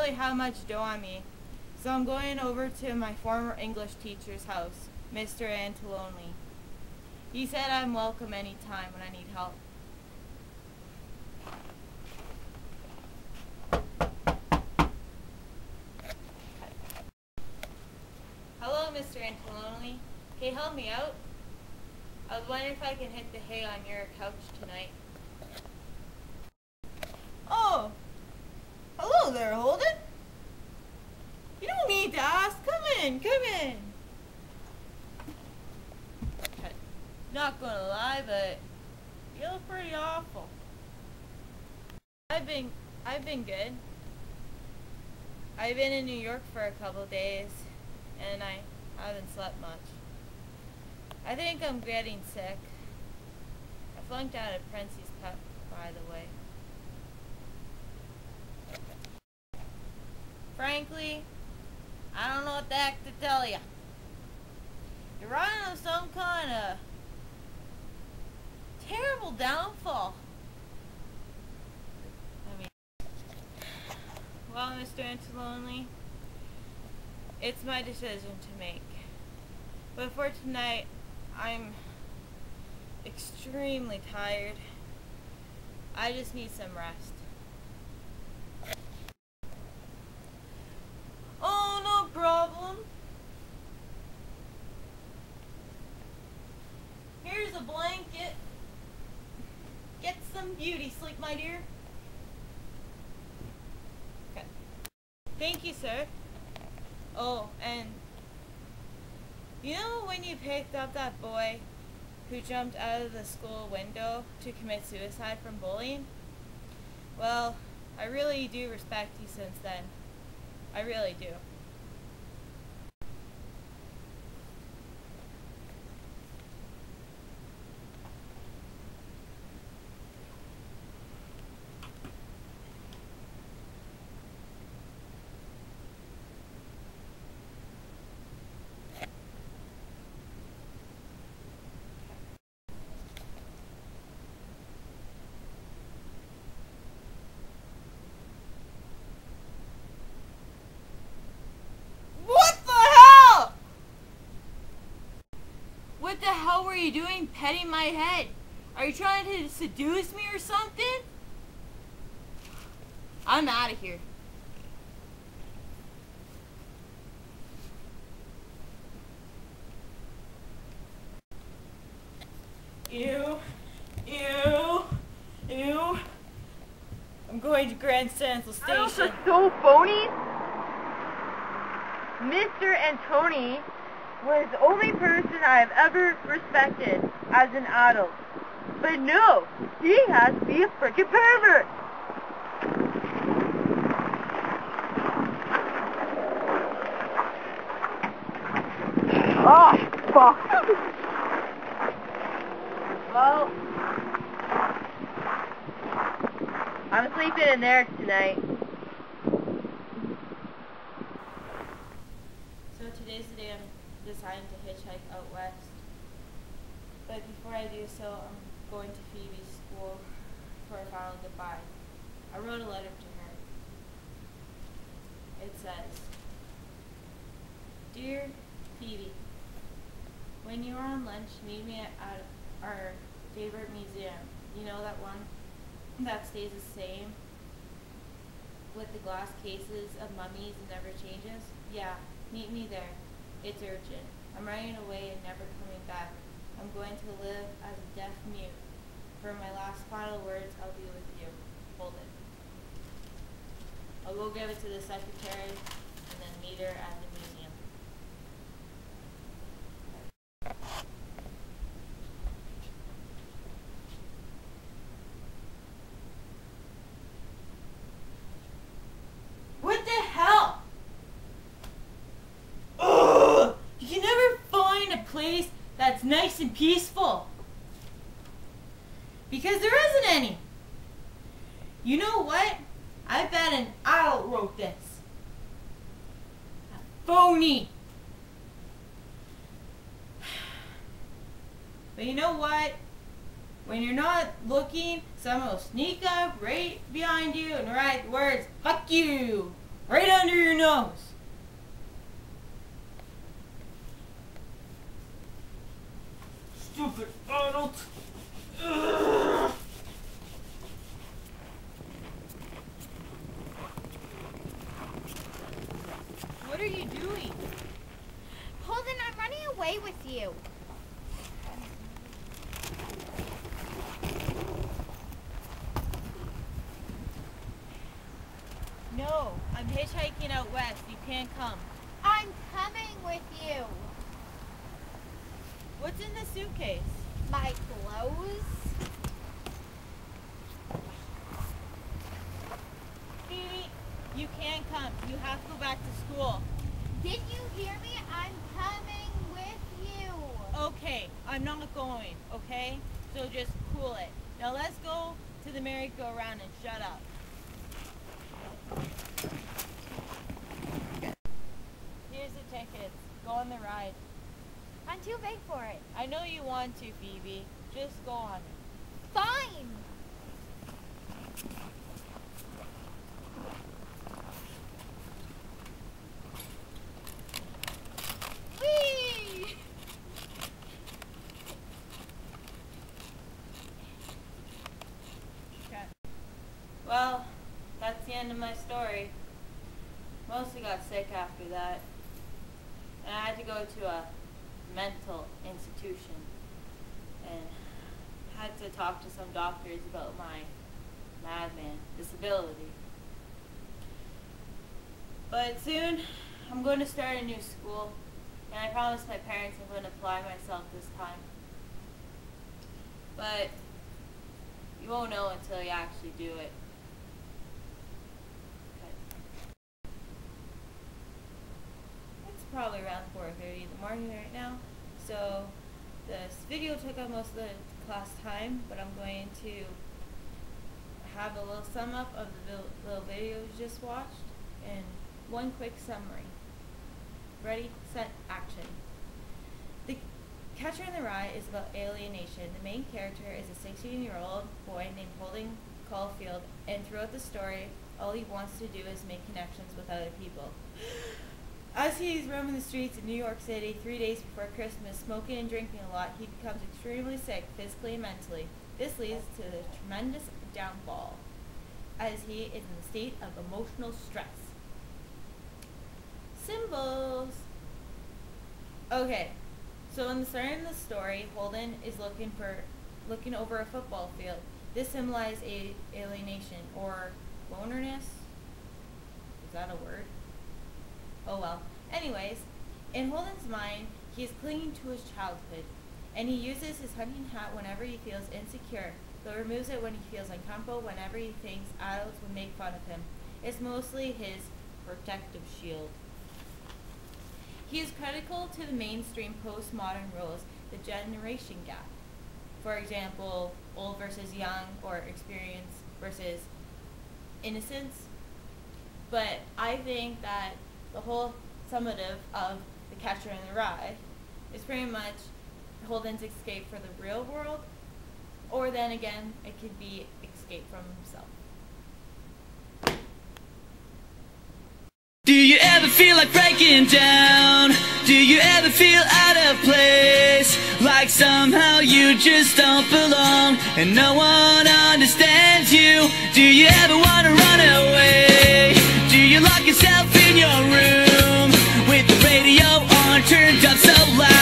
really have much dough on me, so I'm going over to my former English teacher's house, Mr. Anteloni. He said I'm welcome anytime when I need help. Hello, Mr. Anteloni. Can you help me out? I was wondering if I can hit the hay on your couch tonight. Oh! Hello there, Holden. You don't need to ask. Come in, come in. Not gonna lie, but you look pretty awful. I've been good. I've been in New York for a couple days, and I haven't slept much. I think I'm getting sick. I flunked out at Princey's Pep, by the way. Frankly, I don't know what the heck to tell you. You're riding on some kind of terrible downfall. I mean, well, Mr. Anteloni, it's my decision to make. But for tonight, I'm extremely tired. I just need some rest. Oh, no problem. Here's a blanket. Get some beauty sleep, my dear. Okay. Thank you, sir. Oh, and you know when you picked up that boy who jumped out of the school window to commit suicide from bullying? Well, I really do respect you since then. I really do. What the hell were you doing petting my head? Are you trying to seduce me or something? I'm out of here. Ew. Ew. Ew. I'm going to Grand Central Station. Adults are so phony. Mr. Antoni was the only person I have ever respected as an adult. But no, he has to be a frickin' pervert. Oh, fuck. Well, I'm sleeping in there tonight. So today's the day I'm deciding to hitchhike out west. But before I do so, I'm going to Phoebe's school for a final goodbye. I wrote a letter to her. It says, Dear Phoebe, when you are on lunch, meet me at our favorite museum. You know that one that stays the same with the glass cases of mummies and never changes? Yeah, meet me there. It's urgent. I'm running away and never coming back. I'm going to live as a deaf mute. For my last final words, I'll be with you. Holden. I'll go give it to the secretary and then meet her at the museum. What the hell? Ugh! You can never find a place that's nice and peaceful. Because there isn't any. You know what? I bet an adult wrote this. A phony. But you know what? When you're not looking, someone will sneak up right behind you and write the words, "Fuck you." Right under your nose. Stupid Arnold. Ugh. What are you doing? Holden, I'm running away with you. No, I'm hitchhiking out west. You can't come. I'm coming with you. What's in the suitcase? My clothes? Phoebe, you can't come. You have to go back to school. Did you hear me? I'm coming with you. Okay, I'm not going, okay? So just cool it. Now let's go to the merry-go-round and shut up. Here's the tickets. Go on the ride. I'm too big for it. I know you want to, Phoebe. Just go on it. Fine. Whee! Okay. Well, that's the end of my story. Mostly got sick after that. And I had to go to a mental institution and had to talk to some doctors about my madman disability. But soon I'm going to start a new school, and I promised my parents I'm going to apply myself this time. But you won't know until you actually do it. It's probably around 4:30 in the morning right now, so this video took up most of the class time, but I'm going to have a little sum up of the little video you just watched and one quick summary. Ready, set, action. The Catcher in the Rye is about alienation. The main character is a 16-year-old boy named Holden Caulfield, and throughout the story, all he wants to do is make connections with other people. As he's roaming the streets of New York City 3 days before Christmas, smoking and drinking a lot, he becomes extremely sick, physically and mentally. This leads to a tremendous downfall, as he is in a state of emotional stress. Symbols. Okay, so in the start of the story, Holden is looking over a football field. This symbolizes alienation or lonerness. Is that a word? Oh well. Anyways, in Holden's mind, he is clinging to his childhood, and he uses his hunting hat whenever he feels insecure, but removes it when he feels uncomfortable, whenever he thinks adults would make fun of him. It's mostly his protective shield. He is critical to the mainstream postmodern rules, the generation gap. For example, old versus young, or experience versus innocence. But I think that the whole summative of The Catcher in the Rye is pretty much Holden's escape for the real world, or then again, it could be escape from himself. Do you ever feel like breaking down? Do you ever feel out of place? Like somehow you just don't belong and no one understands you? Do you ever want to run away? Do you lock yourself in your room with the radio on turned up so loud?